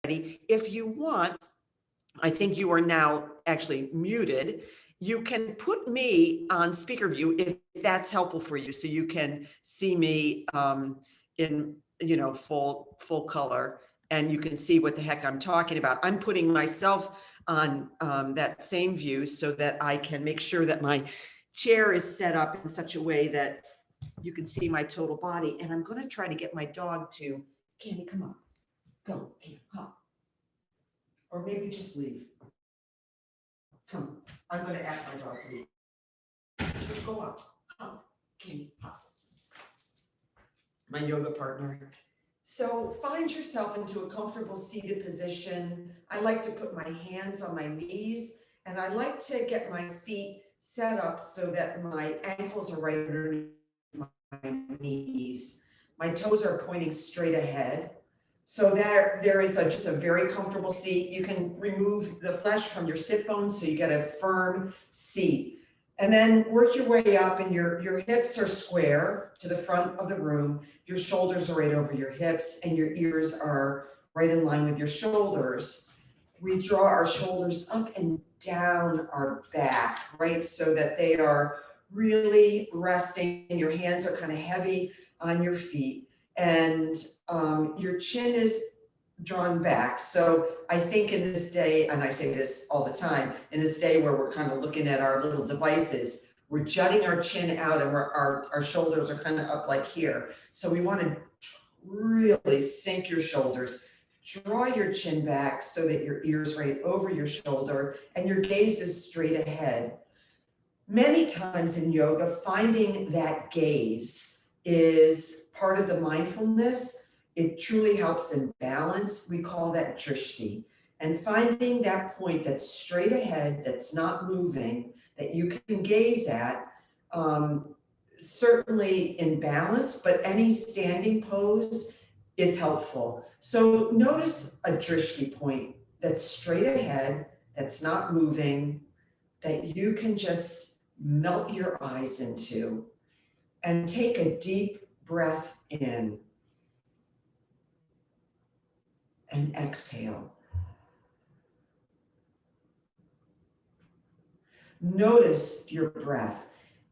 If you want, I think you are now actually muted. You can put me on speaker view if that's helpful for you, so you can see me in full color, and you can see what the heck I'm talking about. I'm putting myself on that same view so that I can make sure that my chair is set up in such a way that you can see my total body. And I'm going to try to get my dog to, Candy, come on, go, Candy, hop. Or maybe just leave. Come, I'm going to ask my dog to leave. Just go up, hop, Candy, hop. My yoga partner. So find yourself into a comfortable seated position. I like to put my hands on my knees, and I like to get my feet set up so that my ankles are right underneath my knees. My toes are pointing straight ahead. So there is just a very comfortable seat. You can remove the flesh from your sit bones so you get a firm seat. And then work your way up, and your hips are square to the front of the room. Your shoulders are right over your hips, and your ears are right in line with your shoulders. We draw our shoulders up and down our back, right? So that they are really resting. Your hands are kind of heavy on your feet, and your chin is drawn back. So I think in this day, and I say this all the time, in this day where we're kind of looking at our little devices, we're jutting our chin out, and our shoulders are kind of up like here. So we want to really sink your shoulders, draw your chin back so that your ear's right over your shoulder and your gaze is straight ahead. Many times in yoga, finding that gaze is part of the mindfulness. It truly helps in balance. We call that drishti. And finding that point that's straight ahead, that's not moving, that you can gaze at, certainly in balance, but any standing pose is helpful. So notice a drishti point that's straight ahead, that's not moving, that you can just melt your eyes into, and take a deep breath in and exhale. Notice your breath.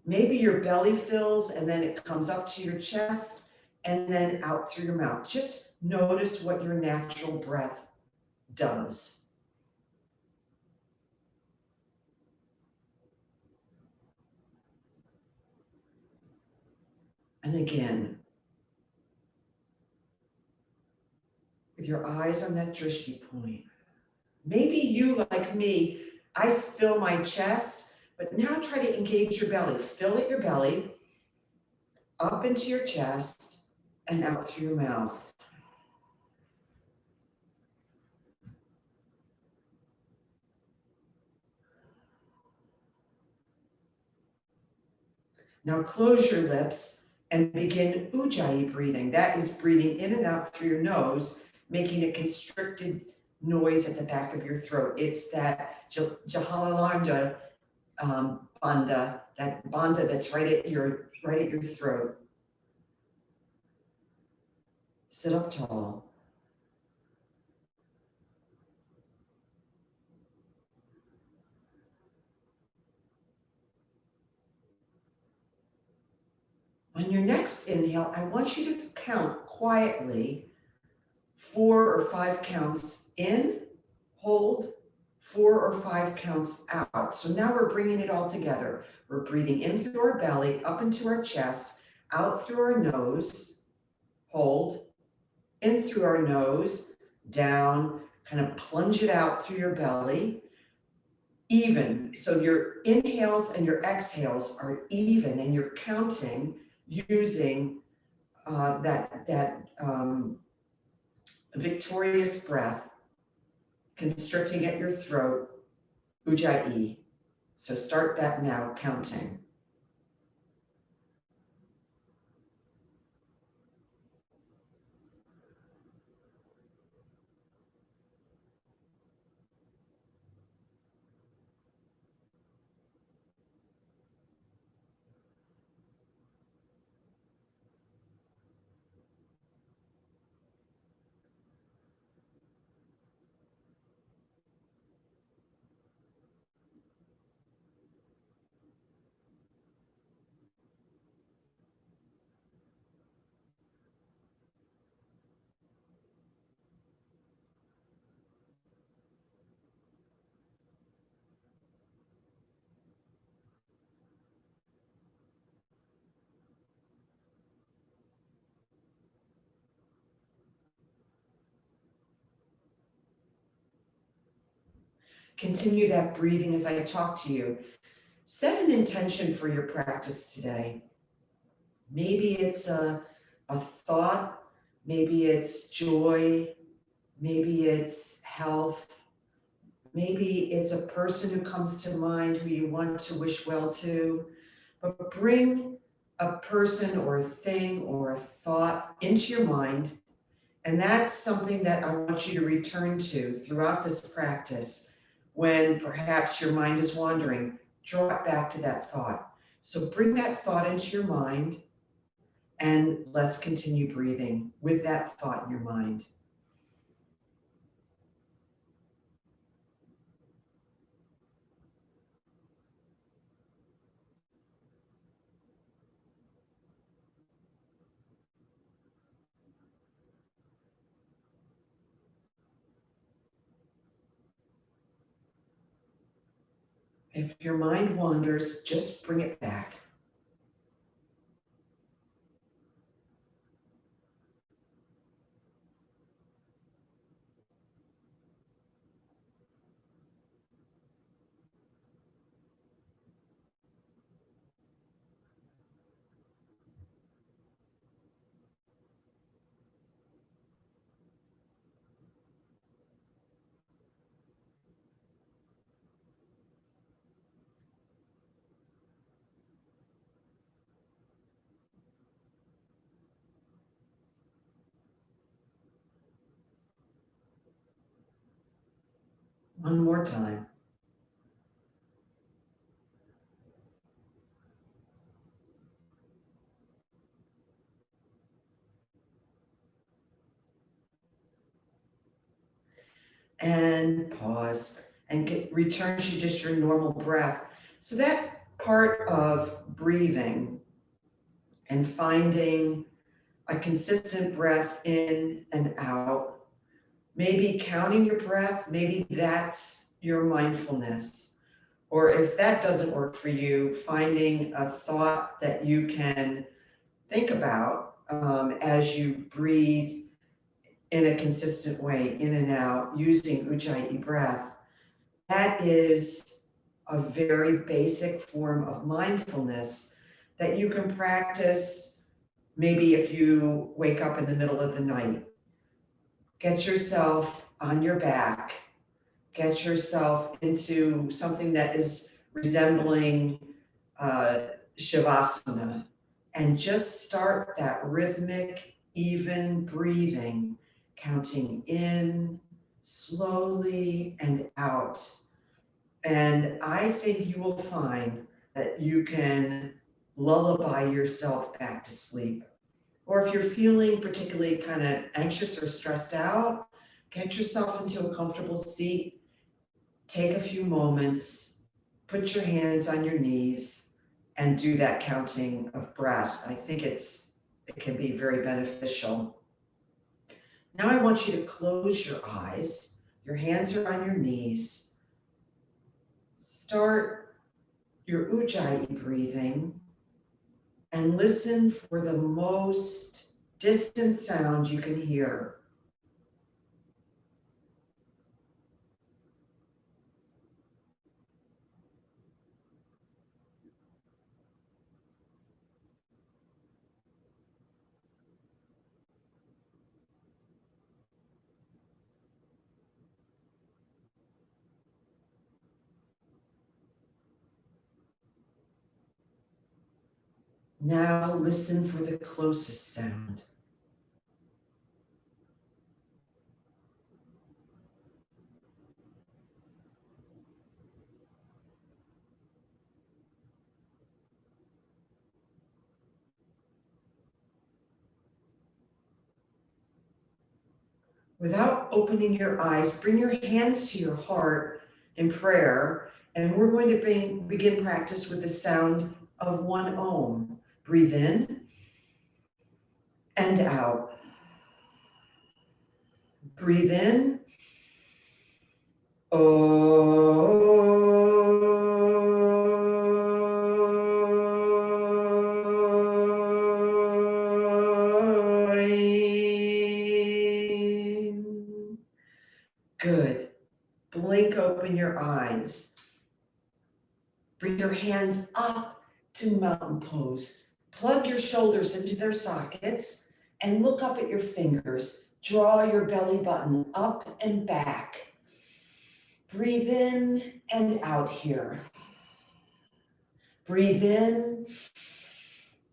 Maybe your belly fills and then it comes up to your chest and then out through your mouth. Just notice what your natural breath does. And again, with your eyes on that drishti point. Maybe you, like me, I fill my chest, but now try to engage your belly. Fill at your belly, up into your chest, and out through your mouth. Now close your lips and begin ujjayi breathing. That is breathing in and out through your nose, making a constricted noise at the back of your throat. It's that Jahalalanda bandha, that bandha that's right at your throat. Sit up tall. On your next inhale, I want you to count quietly 4 or 5 counts in, hold, 4 or 5 counts out. So now we're bringing it all together. We're breathing in through our belly, up into our chest, out through our nose, hold, in through our nose, down, kind of plunge it out through your belly, even. So your inhales and your exhales are even, and you're counting using that victorious breath, constricting at your throat, ujjayi. So start that now, counting. Continue that breathing as I talk to you. Set an intention for your practice today. Maybe it's a thought, maybe it's joy, maybe it's health, maybe it's a person who comes to mind who you want to wish well to. But bring a person or a thing or a thought into your mind. And that's something that I want you to return to throughout this practice. When perhaps your mind is wandering, draw it back to that thought. So bring that thought into your mind and let's continue breathing with that thought in your mind. If your mind wanders, just bring it back. One more time. And pause and return to just your normal breath. So that part of breathing and finding a consistent breath in and out, maybe counting your breath, maybe that's your mindfulness. Or if that doesn't work for you, finding a thought that you can think about as you breathe in a consistent way, in and out, using ujjayi breath. That is a very basic form of mindfulness that you can practice. Maybe if you wake up in the middle of the night, get yourself on your back, get yourself into something that is resembling uh, Shavasana, and just start that rhythmic, even breathing, counting in slowly and out. And I think you will find that you can lullaby yourself back to sleep. Or if you're feeling particularly kind of anxious or stressed out, get yourself into a comfortable seat, take a few moments, put your hands on your knees, and do that counting of breath. I think it can be very beneficial. Now I want you to close your eyes. Your hands are on your knees. Start your ujjayi breathing and listen for the most distant sound you can hear. Now listen for the closest sound. Without opening your eyes, bring your hands to your heart in prayer, and we're going to begin practice with the sound of one Om. Breathe in and out. Breathe in. Good. Blink open your eyes. Bring your hands up to mountain pose. Plug your shoulders into their sockets and look up at your fingers. Draw your belly button up and back. Breathe in and out here. Breathe in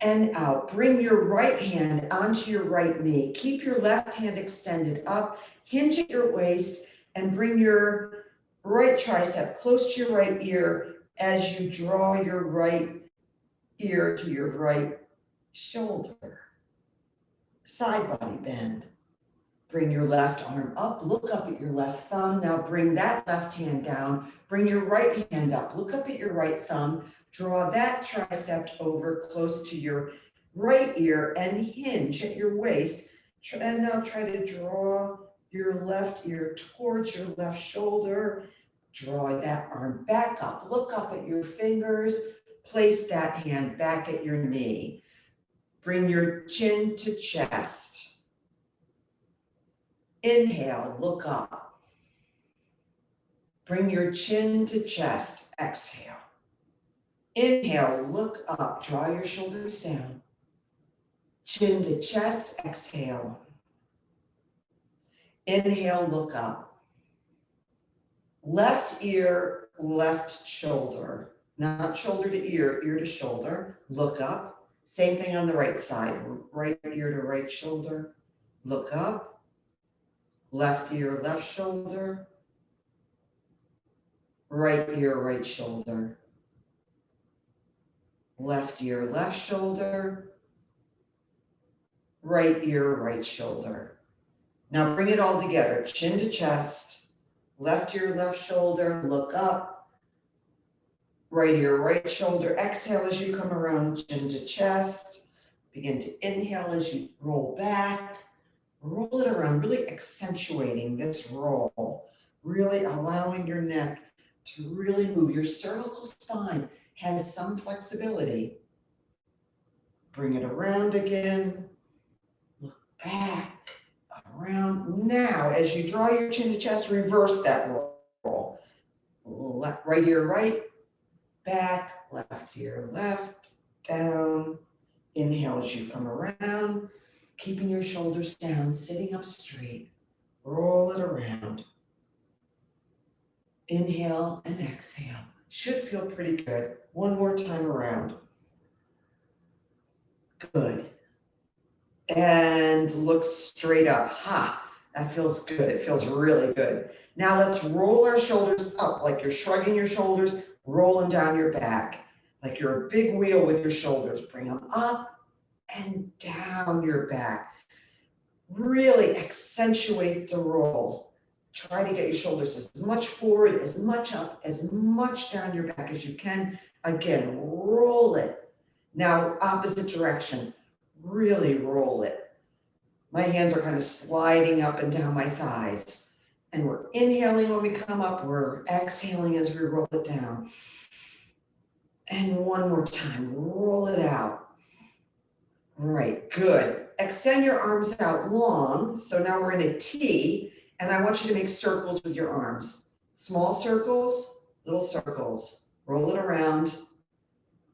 and out. Bring your right hand onto your right knee. Keep your left hand extended up. Hinge at your waist and bring your right tricep close to your right ear as you draw your right ear to your right shoulder. Side body bend. Bring your left arm up, look up at your left thumb. Now bring that left hand down. Bring your right hand up, look up at your right thumb. Draw that tricep over close to your right ear and hinge at your waist. And now try to draw your left ear towards your left shoulder. Draw that arm back up, look up at your fingers. Place that hand back at your knee. Bring your chin to chest. Inhale, look up. Bring your chin to chest. Exhale. Inhale, look up. Draw your shoulders down. Chin to chest. Exhale. Inhale, look up. Left ear, left shoulder. Not shoulder to ear, ear to shoulder. Look up. Same thing on the right side. Right ear to right shoulder. Look up. Left ear, left shoulder. Right ear, right shoulder. Left ear, left shoulder. Right ear, right shoulder. Now bring it all together. Chin to chest. Left ear, left shoulder. Look up. Right ear, right shoulder. Exhale as you come around, chin to chest. Begin to inhale as you roll back. Roll it around, really accentuating this roll, really allowing your neck to really move. Your cervical spine has some flexibility. Bring it around again. Look back, around. Now, as you draw your chin to chest, reverse that roll. Right ear right, back, left ear left, down. Inhale as you come around. Keeping your shoulders down, sitting up straight. Roll it around. Inhale and exhale. Should feel pretty good. One more time around. Good. And look straight up. Ha! That feels good. It feels really good. Now let's roll our shoulders up like you're shrugging your shoulders, roll them down your back. Like you're a big wheel with your shoulders. Bring them up and down your back. Really accentuate the roll. Try to get your shoulders as much forward, as much up, as much down your back as you can. Again, roll it. Now, opposite direction, really roll it. My hands are kind of sliding up and down my thighs. And we're inhaling when we come up, we're exhaling as we roll it down. And one more time, roll it out. Right, good. Extend your arms out long. So now we're in a T, and I want you to make circles with your arms. Small circles, little circles. Roll it around.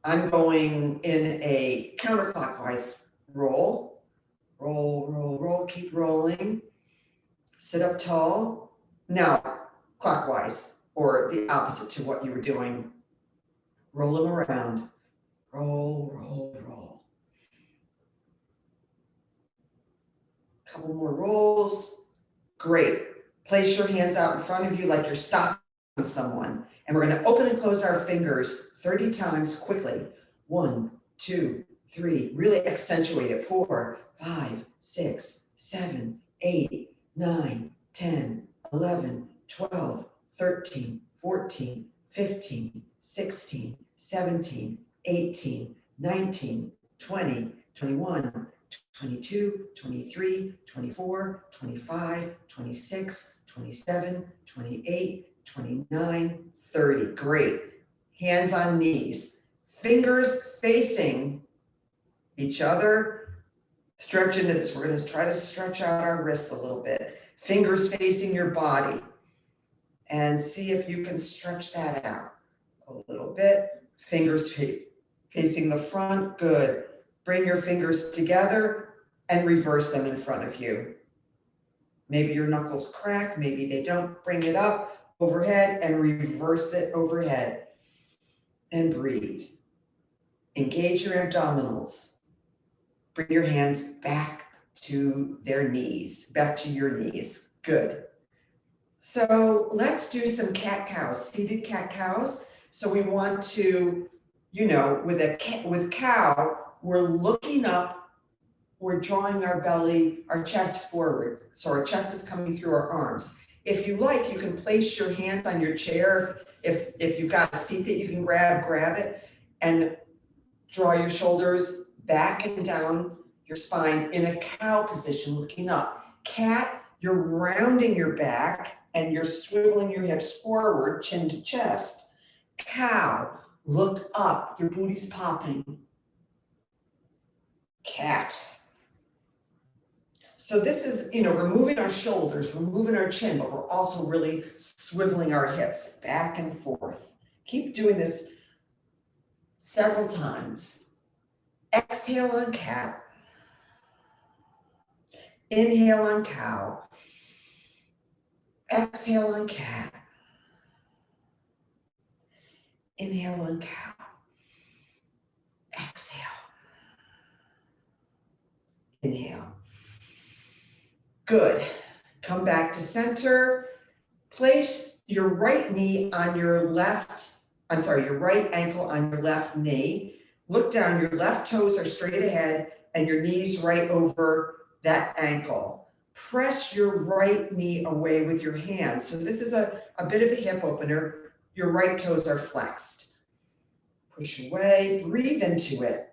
I'm going in a counterclockwise roll. Roll, roll, roll, keep rolling. Sit up tall. Now, clockwise, or the opposite to what you were doing. Roll them around. Roll, roll, roll. Couple more rolls. Great. Place your hands out in front of you like you're stopping someone. And we're going to open and close our fingers 30 times quickly. 1, 2, 3. Really accentuate it. 4, 5, 6, 7, 8, 9, 10, 11, 12, 13, 14, 15, 16, 17, 18, 19, 20, 21, 22, 23, 24, 25, 26, 27, 28, 29, 30. Great. Hands on knees. Fingers facing each other. Stretch into this. We're going to try to stretch out our wrists a little bit. Fingers facing your body. And see if you can stretch that out a little bit. Fingers facing the front, good. Bring your fingers together and reverse them in front of you. Maybe your knuckles crack, maybe they don't. Bring it up overhead and reverse it overhead. And breathe. Engage your abdominals. Bring your hands back to their knees, back to your knees. Good. So let's do some cat cows, seated cat cows. So we want to, with cow, we're looking up, we're drawing our belly, our chest forward. So our chest is coming through our arms. If you like, you can place your hands on your chair. If you've got a seat that you can grab it and draw your shoulders back and down your spine in a cow position, looking up. Cat, you're rounding your back and you're swiveling your hips forward, chin to chest. Cow, look up, your booty's popping. Cat. So this is, we're moving our shoulders, we're moving our chin, but we're also really swiveling our hips back and forth. Keep doing this several times. Exhale on cat. Inhale on cow. Exhale on cat. Inhale on cow. Exhale. Inhale. Good. Come back to center. Place your right knee on your your right ankle on your left knee. Look down, your left toes are straight ahead and your knees right over that ankle. Press your right knee away with your hands. So this is a bit of a hip opener. Your right toes are flexed. Push away, breathe into it.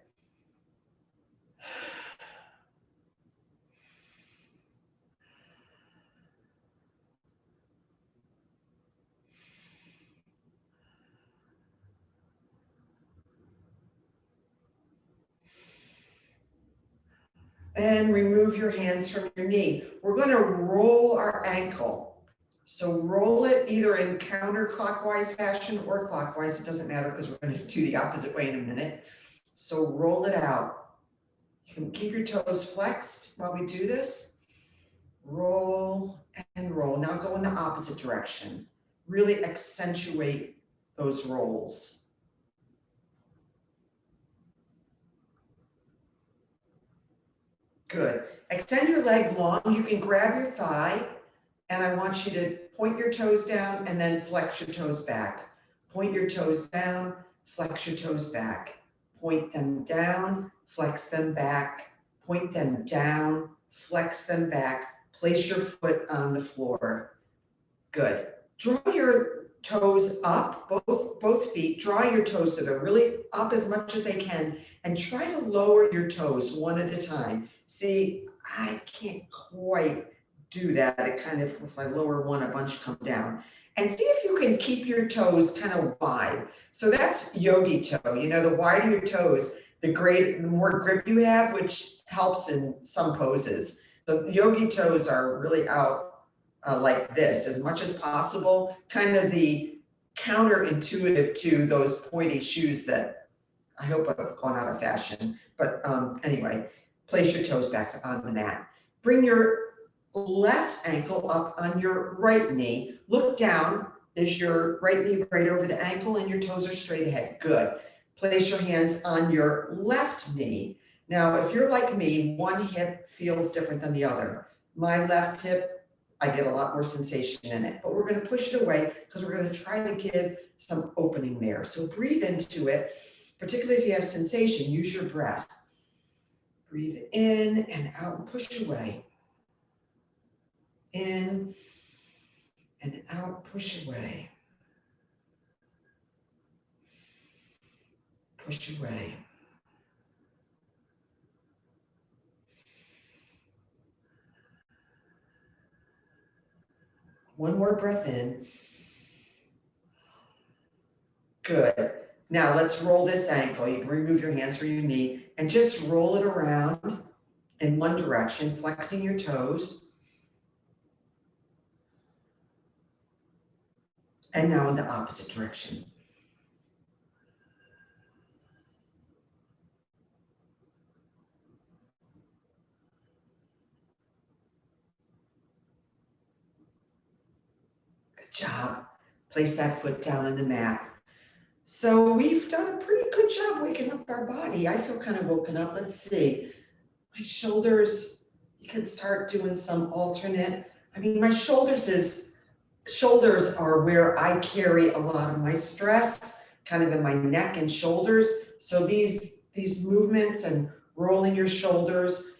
And remove your hands from your knee. We're going to roll our ankle. So roll it either in counterclockwise fashion or clockwise. It doesn't matter because we're going to do the opposite way in a minute. So roll it out. You can keep your toes flexed while we do this. Roll and roll. Now go in the opposite direction. Really accentuate those rolls. Good. Extend your leg long. You can grab your thigh, and I want you to point your toes down and then flex your toes back. Point your toes down, flex your toes back. Point them down, flex them back. Point them down, flex them back. Place your foot on the floor. Good. Draw your toes up, both feet. Draw your toes so they're really up as much as they can, and try to lower your toes one at a time. See, I can't quite do that. It kind of, if I lower one, a bunch come down. And see if you can keep your toes kind of wide. So that's yogi toe. The wider your toes, the more grip you have, which helps in some poses. So yogi toes are really out like this as much as possible, kind of the counterintuitive to those pointy shoes that I hope have gone out of fashion. But anyway, place your toes back on the mat. Bring your left ankle up on your right knee. Look down. Is your right knee right over the ankle and your toes are straight ahead? Good. Place your hands on your left knee. Now, if you're like me, one hip feels different than the other. My left hip, I get a lot more sensation in it, but we're going to push it away because we're going to try to give some opening there. So breathe into it, particularly if you have sensation, use your breath. Breathe in and out and push away. In and out, push away. Push away. One more breath in. Good. Now let's roll this ankle. You can remove your hands from your knee and just roll it around in one direction, flexing your toes. And now in the opposite direction. Good job. Place that foot down on the mat. So we've done a pretty good job waking up our body. I feel kind of woken up. Let's see. My shoulders, you can start doing some alternate. I mean, my shoulders are where I carry a lot of my stress, kind of in my neck and shoulders. So these movements and rolling your shoulders,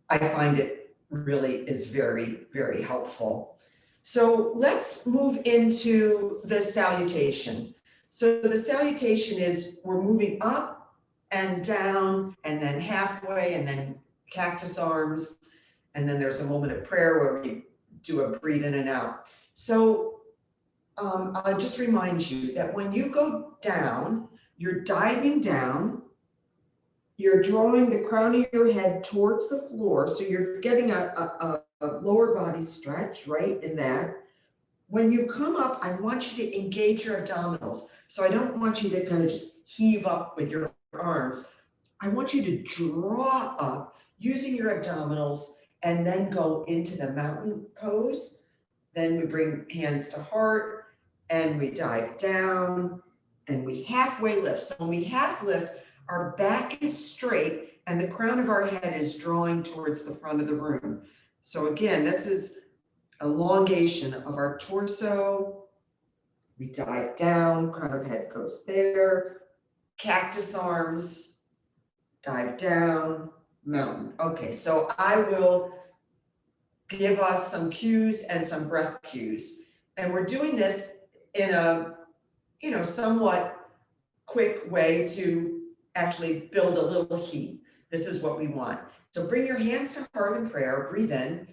I find it really is very, very helpful. So let's move into the salutation. So the salutation is we're moving up and down and then halfway and then cactus arms. And then there's a moment of prayer where we do a breathe in and out. So I'll just remind you that when you go down, you're diving down, you're drawing the crown of your head towards the floor. So you're getting a lower body stretch, right, in that. When you come up, I want you to engage your abdominals. So I don't want you to kind of just heave up with your arms. I want you to draw up using your abdominals and then go into the mountain pose. Then we bring hands to heart and we dive down and we halfway lift. So when we half lift, our back is straight and the crown of our head is drawing towards the front of the room. So again, this is elongation of our torso. We dive down, crown of head goes there. Cactus arms, dive down, mountain. Okay, so I will give us some cues and some breath cues. And we're doing this in a, somewhat quick way to actually build a little heat. This is what we want. So bring your hands to heart in prayer, breathe in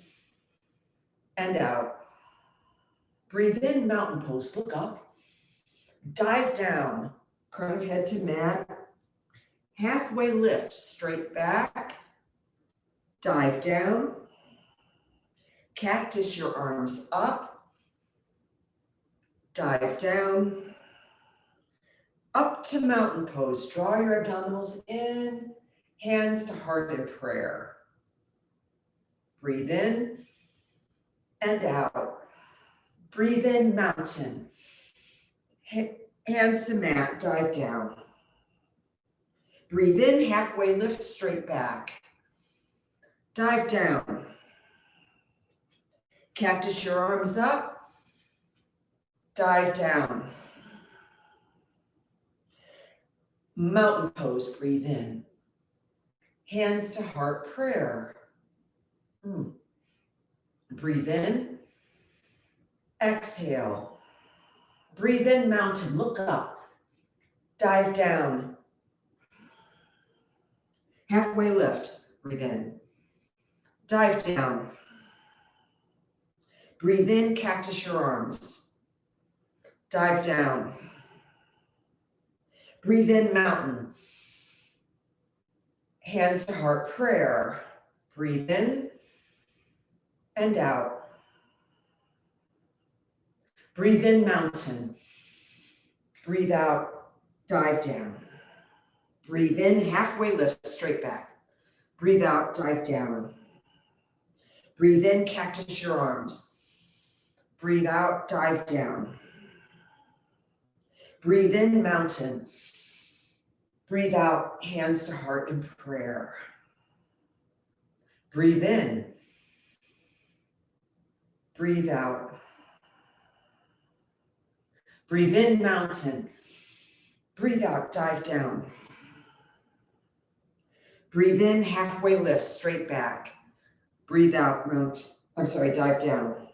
and out. Breathe in, mountain pose, look up. Dive down, crown of head to mat. Halfway lift, straight back. Dive down. Cactus your arms up. Dive down. Up to mountain pose. Draw your abdominals in. Hands to heart in prayer. Breathe in and out. Breathe in, mountain. Hands to mat, dive down. Breathe in, halfway lift, straight back. Dive down. Cactus your arms up. Dive down. Mountain pose, breathe in. Hands to heart, prayer. Breathe in. Exhale. Breathe in, mountain, look up. Dive down. Halfway lift, breathe in. Dive down. Breathe in, cactus your arms. Dive down. Breathe in, mountain. Hands to heart, prayer. Breathe in and out. Breathe in, mountain. Breathe out, dive down. Breathe in, halfway lift, straight back. Breathe out, dive down. Breathe in, cactus your arms. Breathe out, dive down. Breathe in, mountain. Breathe out, hands to heart in prayer. Breathe in. Breathe out. Breathe in, mountain. Breathe out, dive down. Breathe in, halfway lift, straight back. Breathe out, dive down.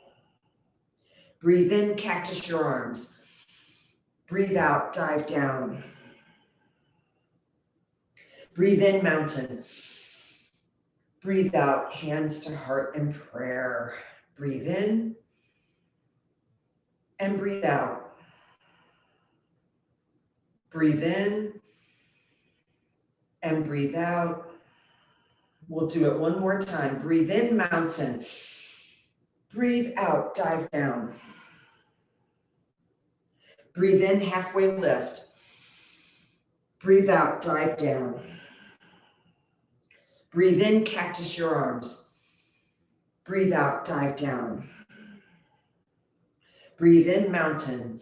Breathe in, cactus your arms. Breathe out, dive down. Breathe in, mountain. Breathe out, hands to heart in prayer. Breathe in and breathe out. Breathe in and breathe out. We'll do it one more time. Breathe in, mountain. Breathe out, dive down. Breathe in, halfway lift. Breathe out, dive down. Breathe in, cactus your arms. Breathe out, dive down. Breathe in, mountain.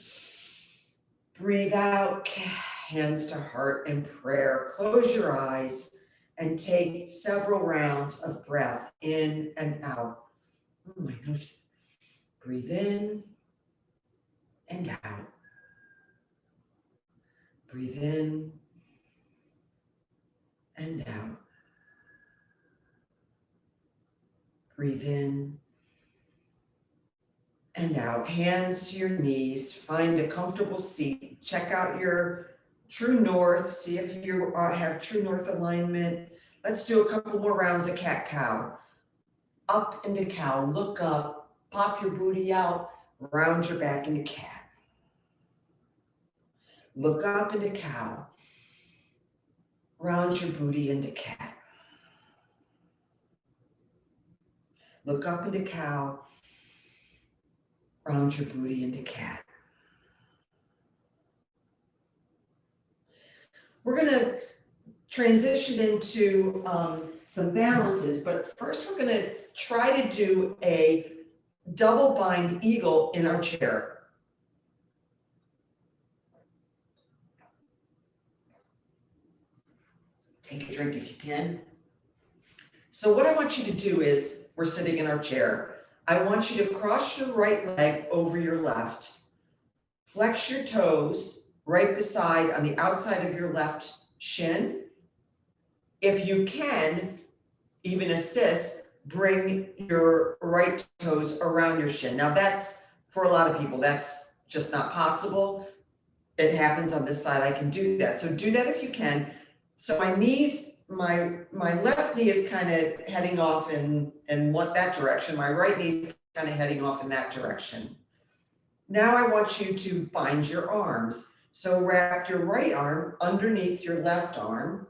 Breathe out, hands to heart and prayer. Close your eyes and take several rounds of breath in and out. Oh my gosh. Breathe in and out. Breathe in and out. Breathe in and out. Hands to your knees. Find a comfortable seat. Check out your true north. See if you have true north alignment. Let's do a couple more rounds of cat-cow. Up into cow. Look up. Pop your booty out. Round your back into cat. Look up into cow. Round your booty into cat. Look up into cow. Round your booty into cat. We're going to transition into some balances, but first we're going to try to do a double bind eagle in our chair. Take a drink if you can. So what I want you to do is, we're sitting in our chair. I want you to cross your right leg over your left. Flex your toes right beside, on the outside of your left shin. If you can, even assist, bring your right toes around your shin. Now that's, for a lot of people, that's just not possible. It happens on this side, I can do that. So do that if you can. So my knees, my left knee is kind of heading off in that direction. My right knee is kind of heading off in that direction. Now I want you to bind your arms. So wrap your right arm underneath your left arm.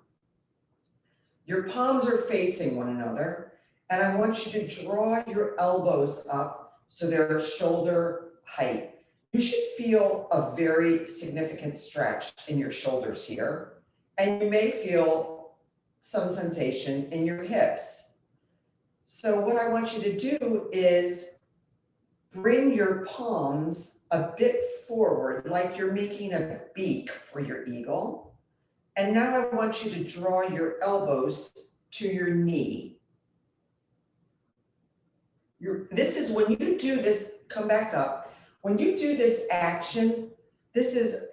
Your palms are facing one another. And I want you to draw your elbows up so they're shoulder height. You should feel a very significant stretch in your shoulders here. And you may feel some sensation in your hips. So what I want you to do is bring your palms a bit forward, like you're making a beak for your eagle. And now I want you to draw your elbows to your knee. This is when you do this, come back up. When you do this action, this is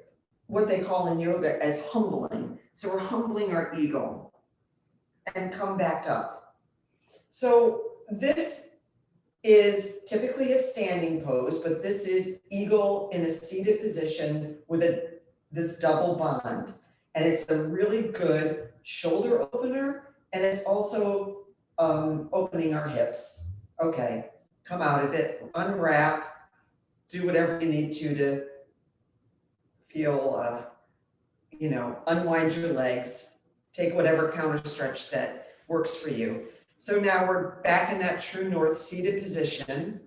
what they call in yoga as humbling. So we're humbling our eagle and come back up. So this is typically a standing pose, but this is eagle in a seated position with this double bond. And it's a really good shoulder opener, and it's also opening our hips. Okay, come out of it, unwrap, do whatever you need to feel, unwind your legs, take whatever counter stretch that works for you. So now we're back in that true north seated position.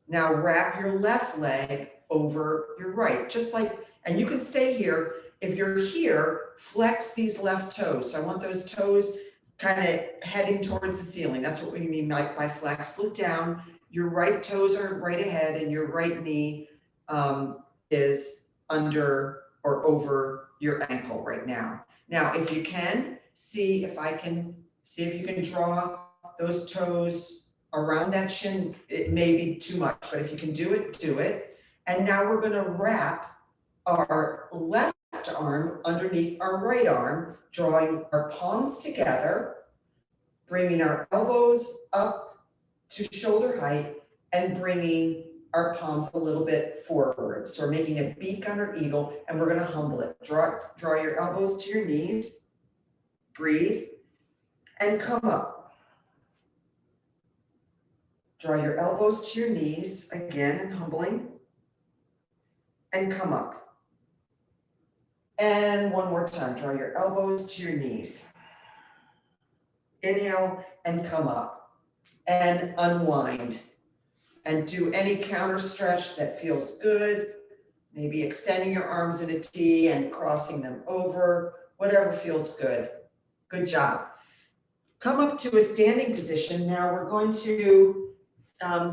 Now wrap your left leg over your right, just like, and you can stay here. If you're here, flex these left toes. So I want those toes kind of heading towards the ceiling. That's what we mean by flex. Look down, your right toes are right ahead and your right knee is under or over your ankle right now. Now, if you can, see if you can draw those toes around that shin. It may be too much, but if you can do it, do it. And now we're going to wrap our left arm underneath our right arm, drawing our palms together, bringing our elbows up to shoulder height, and bringing our palms a little bit forward. So we're making a beak on our eagle, and we're going to humble it. Draw your elbows to your knees, breathe, and come up. Draw your elbows to your knees, again, and humbling, and come up. And one more time, draw your elbows to your knees. Inhale and come up, and unwind, and do any counter stretch that feels good. Maybe extending your arms in a T and crossing them over, whatever feels good. Good job. Come up to a standing position. Now we're going to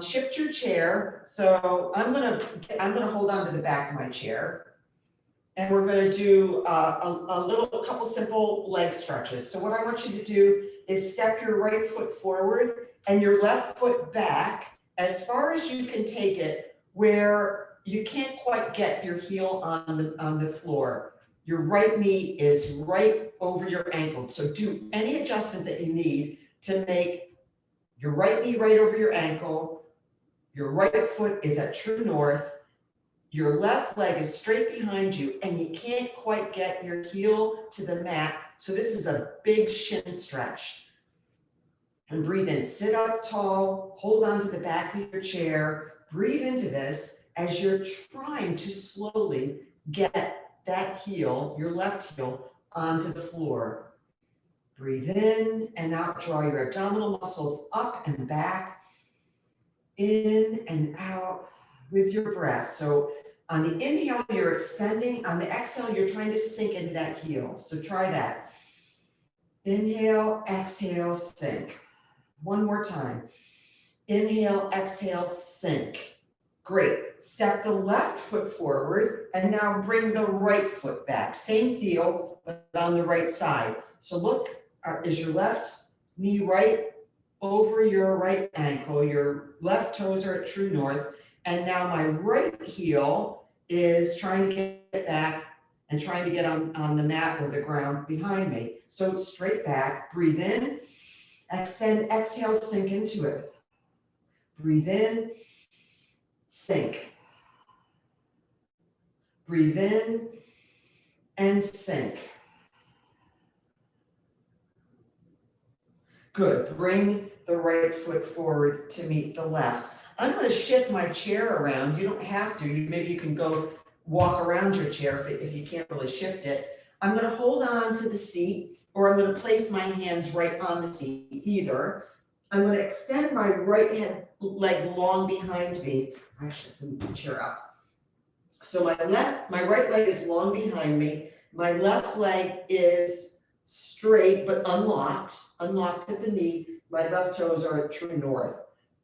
shift your chair. So I'm gonna hold on to the back of my chair. And we're gonna do a couple simple leg stretches. So what I want you to do is step your right foot forward and your left foot back as far as you can take it, where you can't quite get your heel on the floor. Your right knee is right over your ankle. So do any adjustment that you need to make your right knee right over your ankle. Your right foot is at true north. Your left leg is straight behind you and you can't quite get your heel to the mat. So this is a big shin stretch. And breathe in, sit up tall, hold on to the back of your chair. Breathe into this as you're trying to slowly get that heel, your left heel, onto the floor. Breathe in and out, draw your abdominal muscles up and back, in and out with your breath. So on the inhale, you're extending. On the exhale, you're trying to sink into that heel. So try that. Inhale, exhale, sink. One more time. Inhale, exhale, sink. Great. Step the left foot forward and now bring the right foot back. Same feel, but on the right side. So look, is your left knee right over your right ankle? Your left toes are at true north. And now my right heel is trying to get back and trying to get on the mat or the ground behind me. So straight back, breathe in, extend, exhale, sink into it. Breathe in, sink. Breathe in and sink. Good, bring the right foot forward to meet the left. I'm going to shift my chair around. You don't have to. Maybe you can go walk around your chair if you can't really shift it. I'm going to hold on to the seat, or I'm going to place my hands right on the seat, either. I'm going to extend my right leg long behind me. Actually, let me put the chair up. So my right leg is long behind me. My left leg is straight but unlocked at the knee. My left toes are at true north.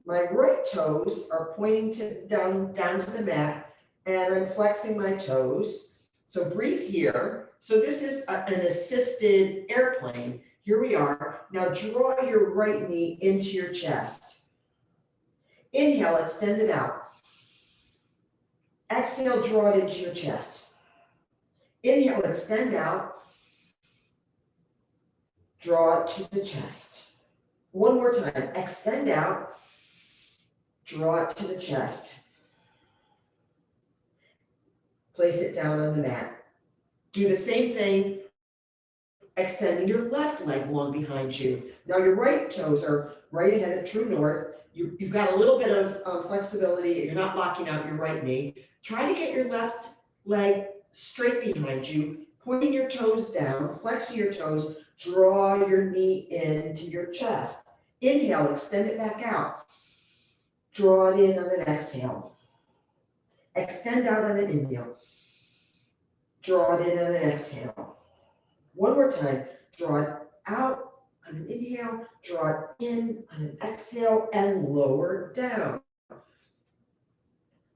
My right toes are pointing down to the mat, and I'm flexing my toes. So breathe here. So this is an assisted airplane. Here we are. Now draw your right knee into your chest. Inhale, extend it out. Exhale, draw it into your chest. Inhale, extend out. Draw it to the chest. One more time. Extend out. Draw it to the chest. Place it down on the mat. Do the same thing, extending your left leg long behind you. Now your right toes are right ahead at true north. You've got a little bit of flexibility. You're not locking out your right knee. Try to get your left leg straight behind you, pointing your toes down, flexing your toes, draw your knee into your chest. Inhale, extend it back out. Draw it in on an exhale. Extend out on an inhale. Draw it in on an exhale. One more time. Draw it out on an inhale, draw it in on an exhale, and lower down.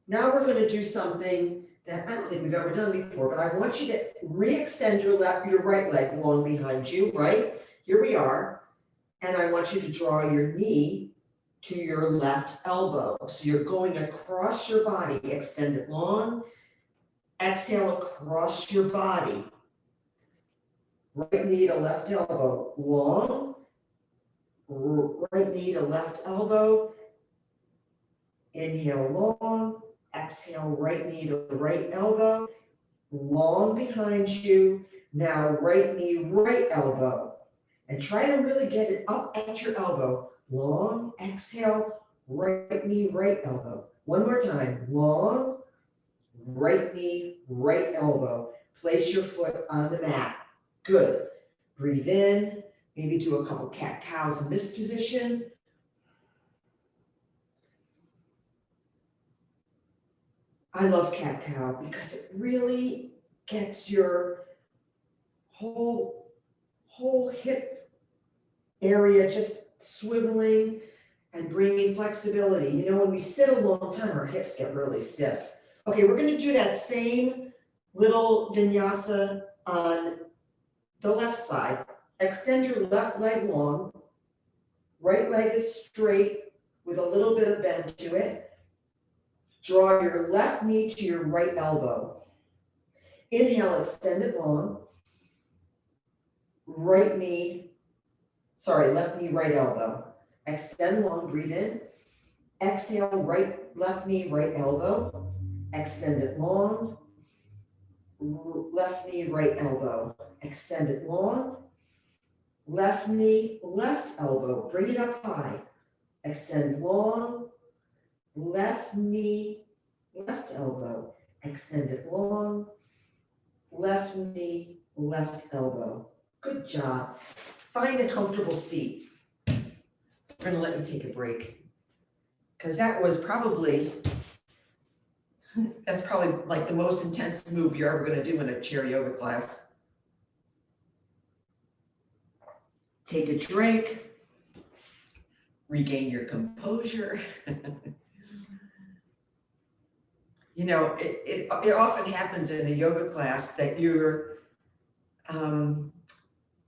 Now we're going to do something that I don't think we've ever done before, but I want you to re-extend your right leg long behind you, right? Here we are. And I want you to draw your knee to your left elbow. So you're going across your body, extend it long, exhale across your body. Right knee to left elbow, long, right knee to left elbow, inhale long, exhale right knee to right elbow, long behind you, now right knee, right elbow, and try to really get it up at your elbow, long, exhale, right knee, right elbow. One more time, long, right knee, right elbow. Place your foot on the mat. Good. Breathe in, maybe do a couple cat cows in this position. I love cat-cow because it really gets your whole hip area just swiveling and bringing flexibility. You know, when we sit a long time, our hips get really stiff. Okay, we're gonna do that same little vinyasa on the left side. Extend your left leg long, right leg is straight with a little bit of bend to it. Draw your left knee to your right elbow. Inhale, extend it long. Left knee, right elbow. Extend long, breathe in. Exhale, left knee, right elbow. Extend it long. Left knee, right elbow. Extend it long. Left knee, left elbow. Bring it up high. Extend long. Left knee, left elbow. Extend it long. Left knee, left elbow. Good job. Find a comfortable seat. We're gonna let you take a break, because that's probably like the most intense move you're ever gonna do in a chair yoga class. Take a drink, regain your composure. You know, it often happens in a yoga class that you're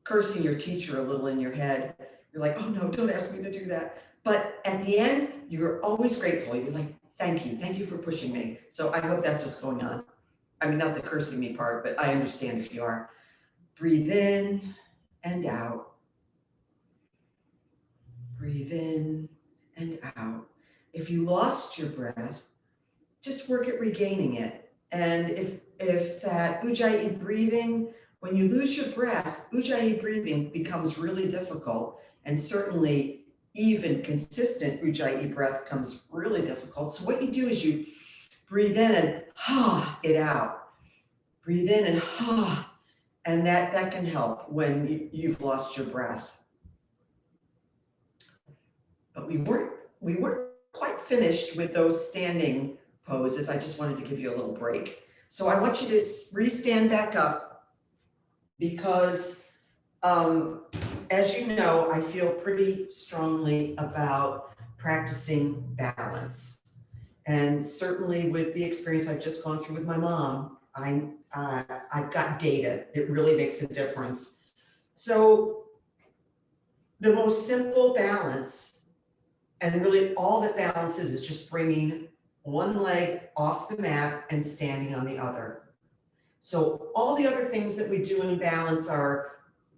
cursing your teacher a little in your head. You're like, oh no, don't ask me to do that. But at the end, you're always grateful. You're like, thank you for pushing me. So I hope that's what's going on. I mean, not the cursing me part, but I understand if you are. Breathe in and out. Breathe in and out. If you lost your breath, just work at regaining it. And if that ujjayi breathing, when you lose your breath, ujjayi breathing becomes really difficult, and certainly even consistent ujjayi breath becomes really difficult. So what you do is you breathe in and it out. Breathe in and and that can help when you've lost your breath. But we weren't quite finished with those standing poses. I just wanted to give you a little break. So I want you to re-stand back up, because as you know, I feel pretty strongly about practicing balance. And certainly with the experience I've just gone through with my mom, I've got data. It really makes a difference. So the most simple balance, and really all that balance is just bringing one leg off the mat and standing on the other. So all the other things that we do in balance are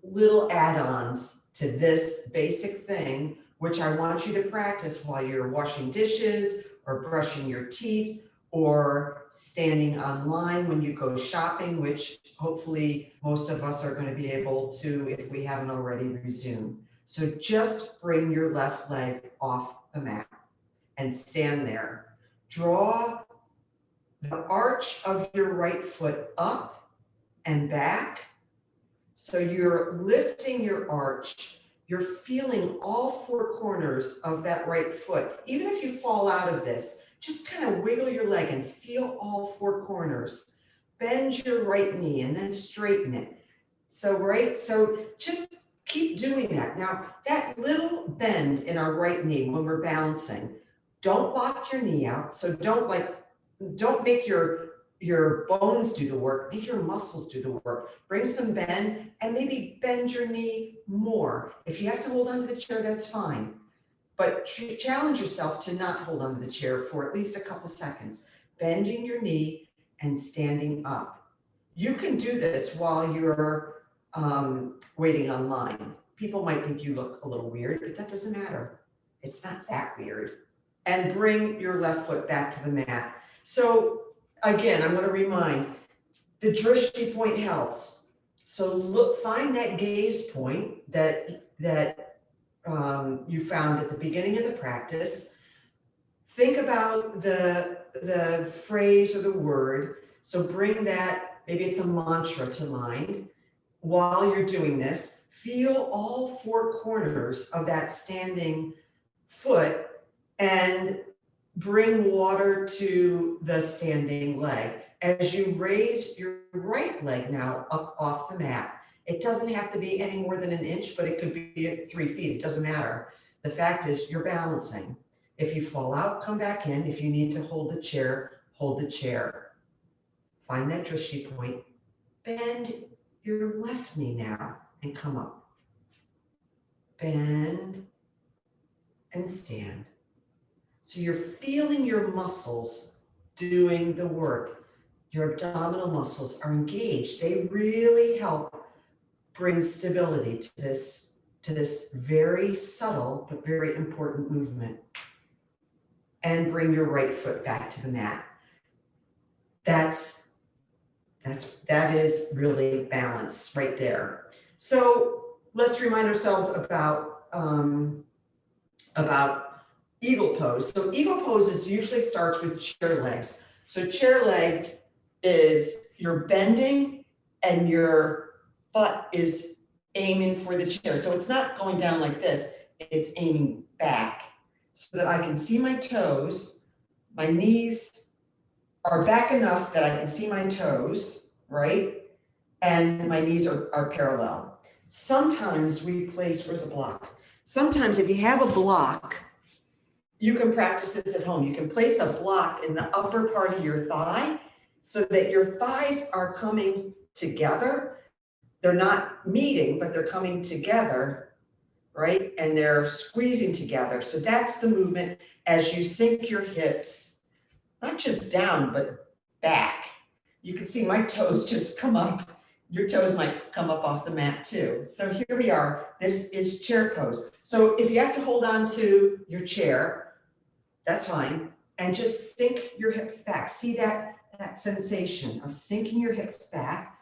little add-ons to this basic thing, which I want you to practice while you're washing dishes or brushing your teeth or standing online when you go shopping, which hopefully most of us are going to be able to, if we haven't already, resume. So just bring your left leg off the mat and stand there. Draw the arch of your right foot up and back. So you're lifting your arch. You're feeling all four corners of that right foot. Even if you fall out of this, just kind of wiggle your leg and feel all four corners. Bend your right knee and then straighten it. So just keep doing that. Now, that little bend in our right knee when we're balancing, don't lock your knee out. So don't make your bones do the work, make your muscles do the work. Bring some bend and maybe bend your knee more. If you have to hold onto the chair, that's fine. But challenge yourself to not hold onto the chair for at least a couple seconds. Bending your knee and standing up. You can do this while you're waiting online. People might think you look a little weird, but that doesn't matter. It's not that weird. And bring your left foot back to the mat. So again, I'm going to remind, the drishti point helps. So find that gaze point that you found at the beginning of the practice. Think about the phrase or the word. So bring that, maybe it's a mantra to mind. While you're doing this, feel all four corners of that standing foot and bring water to the standing leg. As you raise your right leg now up off the mat, it doesn't have to be any more than an inch, but it could be at 3 feet. It doesn't matter. The fact is you're balancing. If you fall out, come back in. If you need to hold the chair, hold the chair. Find that drishti point. Bend your left knee now and come up. Bend and stand. So you're feeling your muscles doing the work. Your abdominal muscles are engaged. They really help bring stability to this very subtle but very important movement. And bring your right foot back to the mat. That is really balance right there. So let's remind ourselves about eagle pose. So eagle poses usually starts with chair legs. So chair leg is you're bending and your butt is aiming for the chair. So it's not going down like this, it's aiming back so that I can see my toes. My knees are back enough that I can see my toes, right? And my knees are parallel. Sometimes we place, where's a block? Sometimes if you have a block, you can practice this at home. You can place a block in the upper part of your thigh so that your thighs are coming together. They're not meeting, but they're coming together, right? And they're squeezing together. So that's the movement as you sink your hips, not just down, but back. You can see my toes just come up. Your toes might come up off the mat too. So here we are. This is chair pose. So if you have to hold on to your chair, that's fine. And just sink your hips back. See that sensation of sinking your hips back.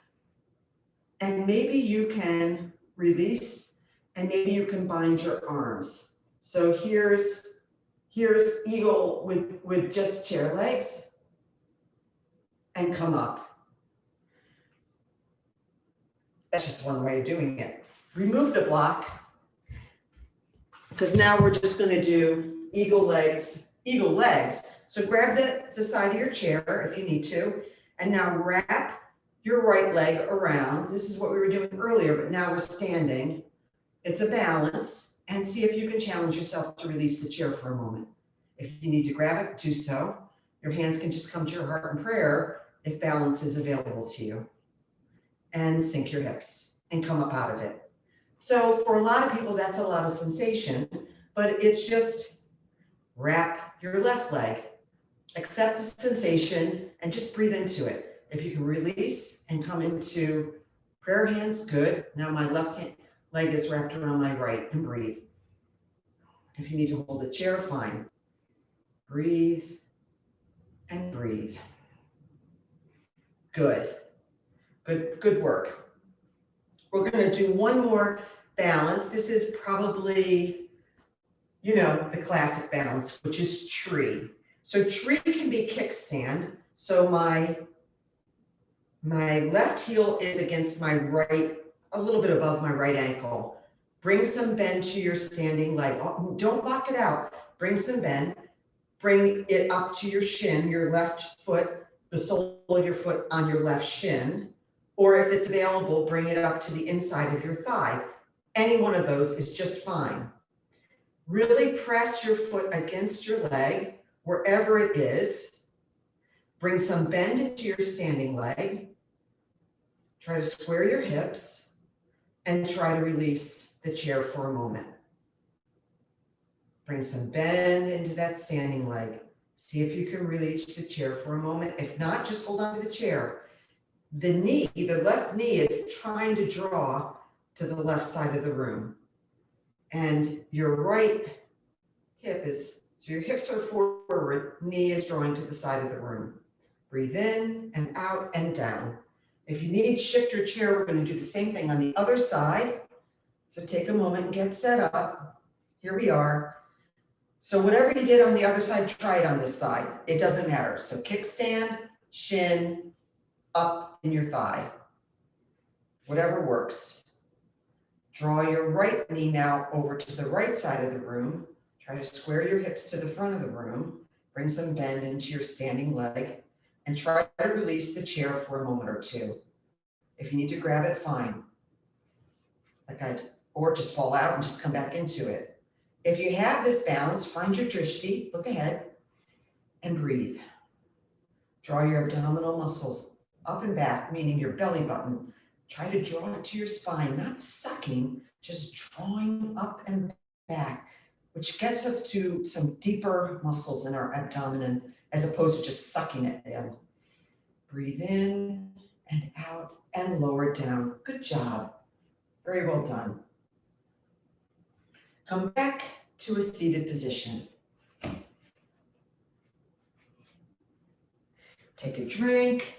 And maybe you can release and maybe you can bind your arms. So here's eagle with just chair legs and come up. That's just one way of doing it. Remove the block because now we're just going to do eagle legs. So grab the side of your chair if you need to, and now wrap your right leg around. This is what we were doing earlier, but now we're standing. It's a balance, and see if you can challenge yourself to release the chair for a moment. If you need to grab it, do so. Your hands can just come to your heart in prayer if balance is available to you. And sink your hips and come up out of it. So for a lot of people, that's a lot of sensation, but it's just wrap your left leg, accept the sensation, and just breathe into it. If you can release and come into prayer hands, good. Now my left leg is wrapped around my right, and breathe. If you need to hold the chair, fine. Breathe and breathe. Good. Good work. We're going to do one more balance. This is probably, the classic balance, which is tree. So tree can be kickstand. So my left heel is against my right, a little bit above my right ankle. Bring some bend to your standing leg. Don't lock it out. Bring some bend. Bring it up to your shin, your left foot, the sole of your foot on your left shin. Or if it's available, bring it up to the inside of your thigh. Any one of those is just fine. Really press your foot against your leg, wherever it is. Bring some bend into your standing leg. Try to square your hips and try to release the chair for a moment. Bring some bend into that standing leg. See if you can release the chair for a moment. If not, just hold on to the chair. The left knee is trying to draw to the left side of the room. And your right hip so your hips are forward, knee is drawing to the side of the room. Breathe in and out and down. If you need, shift your chair. We're going to do the same thing on the other side. So take a moment and get set up. Here we are. So whatever you did on the other side, try it on this side. It doesn't matter. So kickstand, shin, up in your thigh. Whatever works. Draw your right knee now over to the right side of the room. Try to square your hips to the front of the room. Bring some bend into your standing leg and try to release the chair for a moment or two. If you need to grab it, fine. Or just fall out and just come back into it. If you have this balance, find your drishti, look ahead, and breathe. Draw your abdominal muscles up and back, meaning your belly button. Try to draw it to your spine, not sucking, just drawing up and back, which gets us to some deeper muscles in our abdomen as opposed to just sucking it in. Breathe in and out and lower down. Good job. Very well done. Come back to a seated position. Take a drink.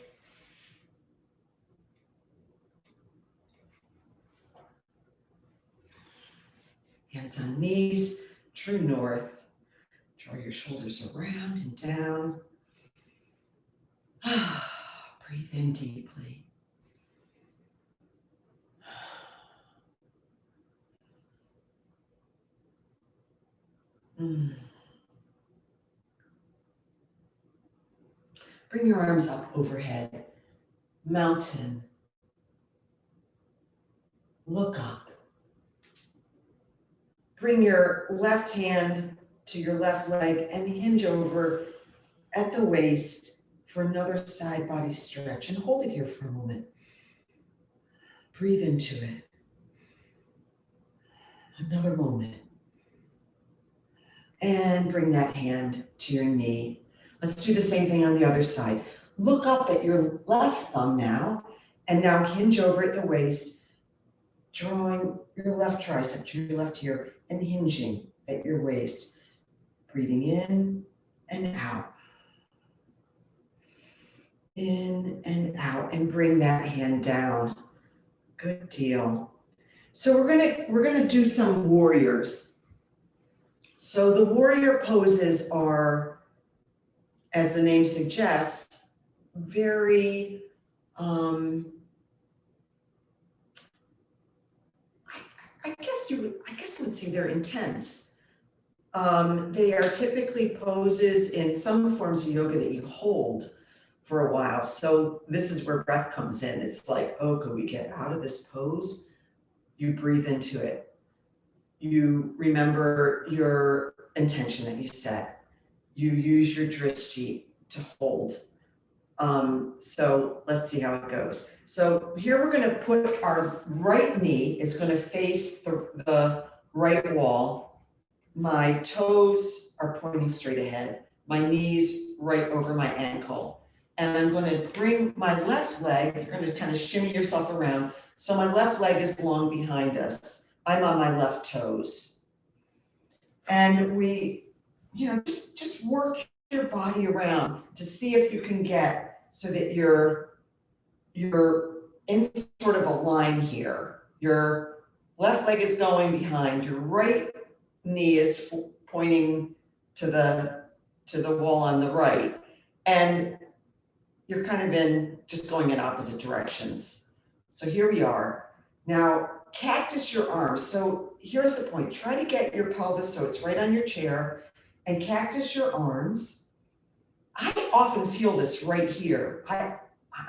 Hands on knees, true north. Draw your shoulders around and down. Breathe in deeply. Bring your arms up overhead. Mountain. Look up. Bring your left hand to your left leg and hinge over at the waist for another side body stretch, and hold it here for a moment. Breathe into it. Another moment. And bring that hand to your knee. Let's do the same thing on the other side. Look up at your left thumb now, and now hinge over at the waist, drawing your left tricep to your left ear and hinging at your waist. Breathing in and out. In and out, and bring that hand down. Good deal. So we're gonna do some warriors. So the warrior poses are, as the name suggests, very I guess I would say they're intense. They are typically poses in some forms of yoga that you hold for a while. So this is where breath comes in. It's like, oh, could we get out of this pose? You breathe into it. You remember your intention that you set. You use your drishti to hold. So let's see how it goes. So here we're going to put our right knee is going to face the right wall. My toes are pointing straight ahead. My knees right over my ankle. And I'm going to bring my left leg, you're going to kind of shimmy yourself around. So my left leg is long behind us. I'm on my left toes. And we, just work your body around to see if you can get so that you're in sort of a line here. Your left leg is going behind, your right knee is pointing to the wall on the right. And you're kind of just going in opposite directions. So here we are. Now, cactus your arms. So here's the point. Try to get your pelvis so it's right on your chair and cactus your arms. I often feel this right here.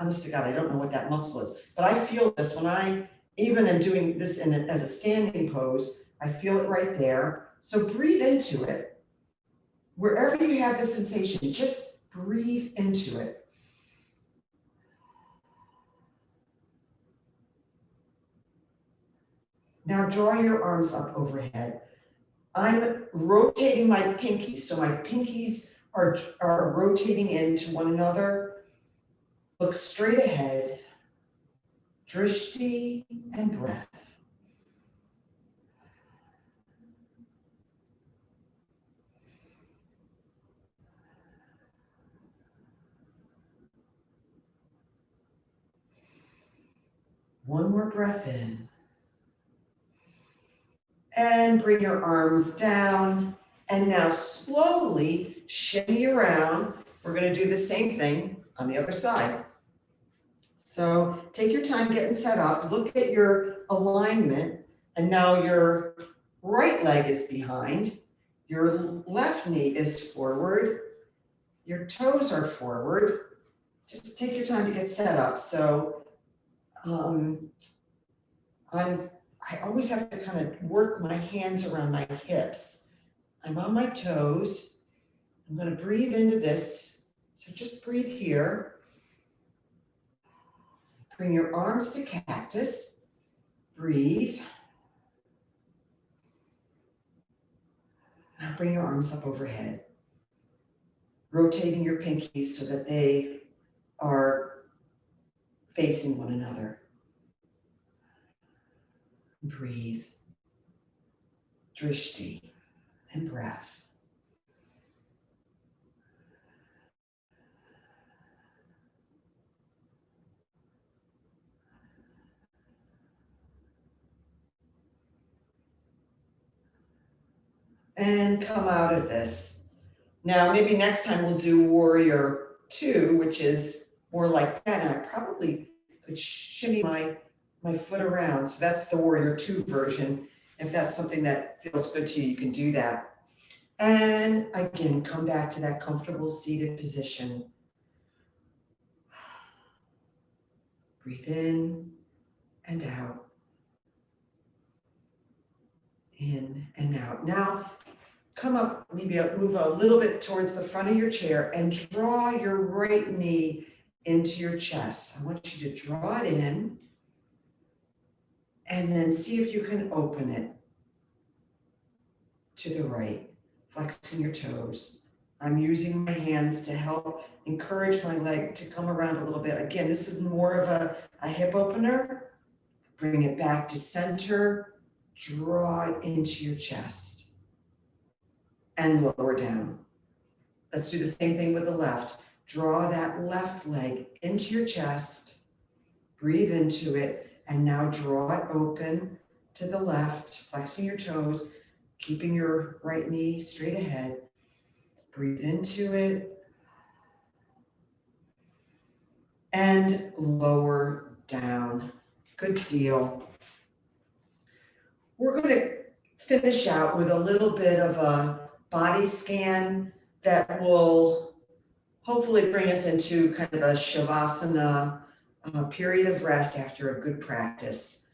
Honest to God, I don't know what that muscle is, but I feel this when I even am doing this as a standing pose. I feel it right there. So breathe into it. Wherever you have the sensation, just breathe into it. Now draw your arms up overhead. I'm rotating my pinkies. So my pinkies are rotating into one another. Look straight ahead. Drishti and breath. One more breath in. And bring your arms down. And now slowly shimmy around. We're going to do the same thing on the other side. So take your time getting set up. Look at your alignment. And now your right leg is behind. Your left knee is forward. Your toes are forward. Just take your time to get set up. So I always have to kind of work my hands around my hips. I'm on my toes. I'm going to breathe into this. So just breathe here. Bring your arms to cactus. Breathe. Now bring your arms up overhead. Rotating your pinkies so that they are facing one another. Breathe. Drishti and breath. And come out of this. Now, maybe next time we'll do warrior 2, which is more like that. And I probably could shimmy my foot around. So that's the warrior 2 version. If that's something that feels good to you, you can do that. And again, come back to that comfortable seated position. Breathe in and out. In and out. Now, come up, maybe move a little bit towards the front of your chair and draw your right knee into your chest. I want you to draw it in and then see if you can open it to the right, flexing your toes. I'm using my hands to help encourage my leg to come around a little bit. Again, this is more of a hip opener. Bring it back to center, draw it into your chest and lower down. Let's do the same thing with the left. Draw that left leg into your chest, breathe into it, and now draw it open to the left, flexing your toes, keeping your right knee straight ahead. Breathe into it and lower down. Good deal. We're going to finish out with a little bit of a body scan that will hopefully bring us into kind of a shavasana period of rest after a good practice.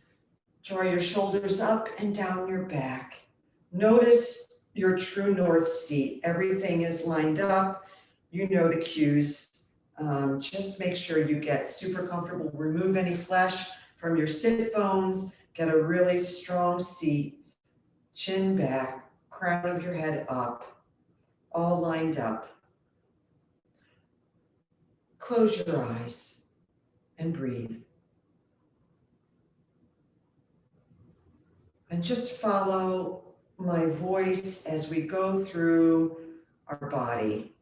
Draw your shoulders up and down your back. Notice your true north seat. Everything is lined up. You know the cues. Just make sure you get super comfortable. Remove any flesh from your sit bones. Get a really strong seat. Chin back, crown of your head up, all lined up. Close your eyes and breathe. And just follow my voice as we go through our body.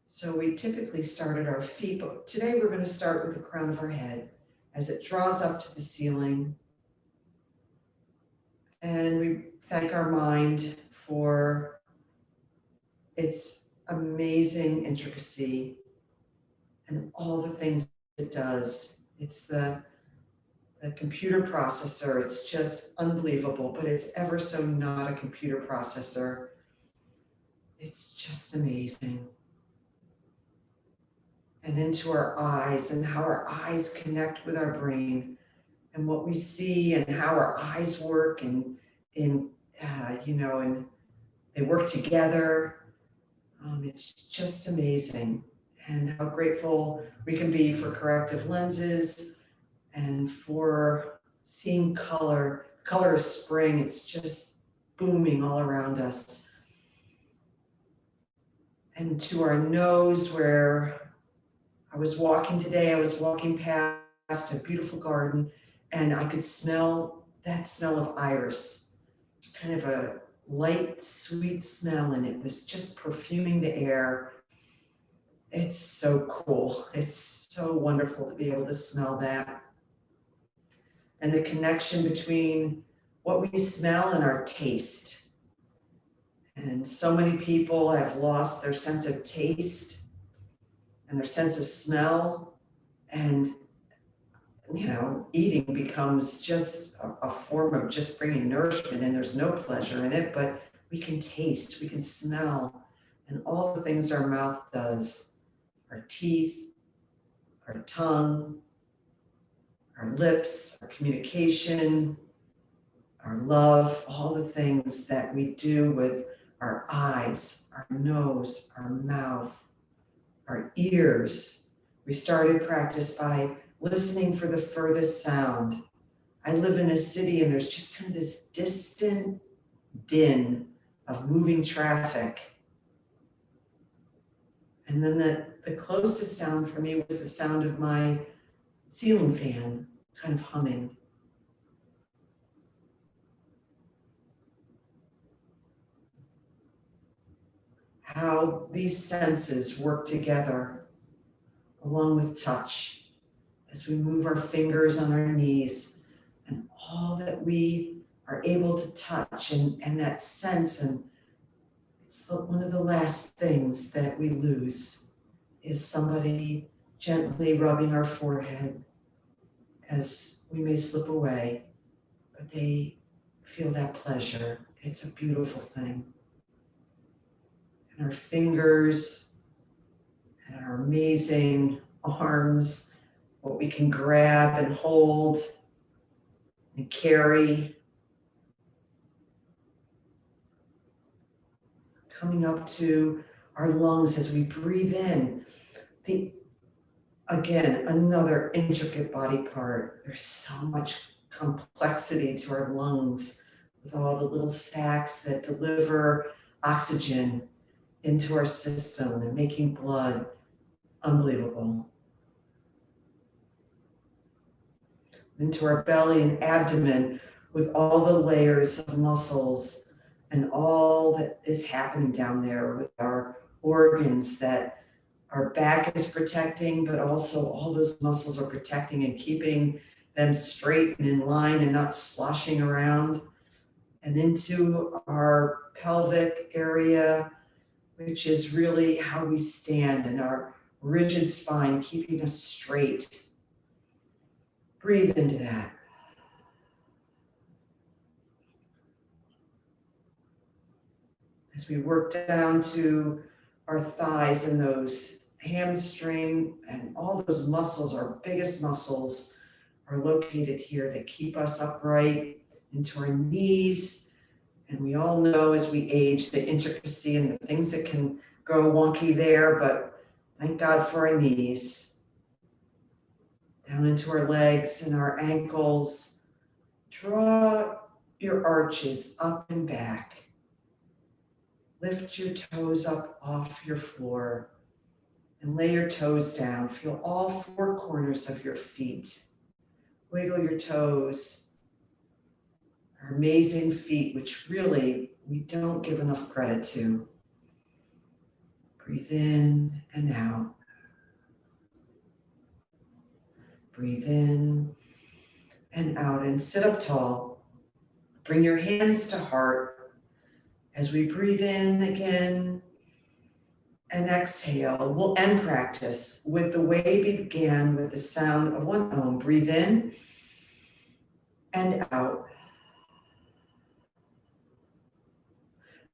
So we typically start at our feet, but today we're going to start with the crown of our head as it draws up to the ceiling. And we thank our mind for its amazing intricacy and all the things it does. It's the computer processor. It's just unbelievable, but it's ever so not a computer processor. It's just amazing. And into our eyes and how our eyes connect with our brain and what we see and how our eyes work and they work together. It's just amazing. And how grateful we can be for corrective lenses and for seeing color of spring. It's just booming all around us. And to our nose, where I was walking today, I was walking past a beautiful garden and I could smell that smell of iris. It's kind of a light, sweet smell, and it was just perfuming the air. It's so cool. It's so wonderful to be able to smell that. And the connection between what we smell and our taste. And so many people have lost their sense of taste and their sense of smell. And, eating becomes just a form of just bringing nourishment, and there's no pleasure in it, but we can taste, we can smell. and all the things our mouth does, our teeth, our tongue, our lips, our communication, our love, all the things that we do with our eyes, our nose, our mouth, our ears. We started practice by listening for the furthest sound. I live in a city and there's just kind of this distant din of moving traffic. And then the closest sound for me was the sound of my ceiling fan kind of humming. How these senses work together along with touch as we move our fingers on our knees and all that we are able to touch and that sense. And it's one of the last things that we lose is somebody gently rubbing our forehead as we may slip away, but they feel that pleasure. It's a beautiful thing. And our fingers and our amazing arms, what we can grab and hold and carry. Coming up to our lungs as we breathe in. Again, another intricate body part. There's so much complexity to our lungs with all the little sacs that deliver oxygen into our system and making blood unbelievable. Into our belly and abdomen with all the layers of muscles and all that is happening down there with our organs that our back is protecting, but also all those muscles are protecting and keeping them straight and in line and not sloshing around. And into our pelvic area, which is really how we stand, and our rigid spine keeping us straight. Breathe into that. As we work down to our thighs and those hamstring and all those muscles, our biggest muscles are located here that keep us upright, into our knees. And we all know as we age the intricacy and the things that can go wonky there, but thank God for our knees. Down into our legs and our ankles. Draw your arches up and back. Lift your toes up off your floor and lay your toes down. Feel all four corners of your feet. Wiggle your toes. Our amazing feet, which really we don't give enough credit to. Breathe in and out. Breathe in and out and sit up tall. Bring your hands to heart as we breathe in again and exhale. We'll end practice with the way we began with the sound of one Om. Breathe in and out.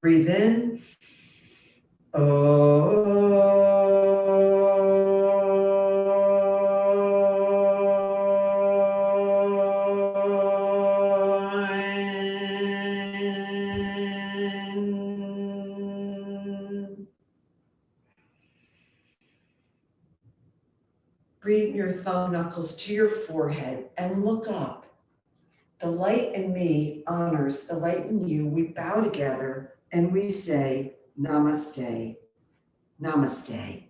Breathe in. Bring your thumb knuckles to your forehead and look up. The light in me honors the light in you. We bow together and we say, Namaste, Namaste.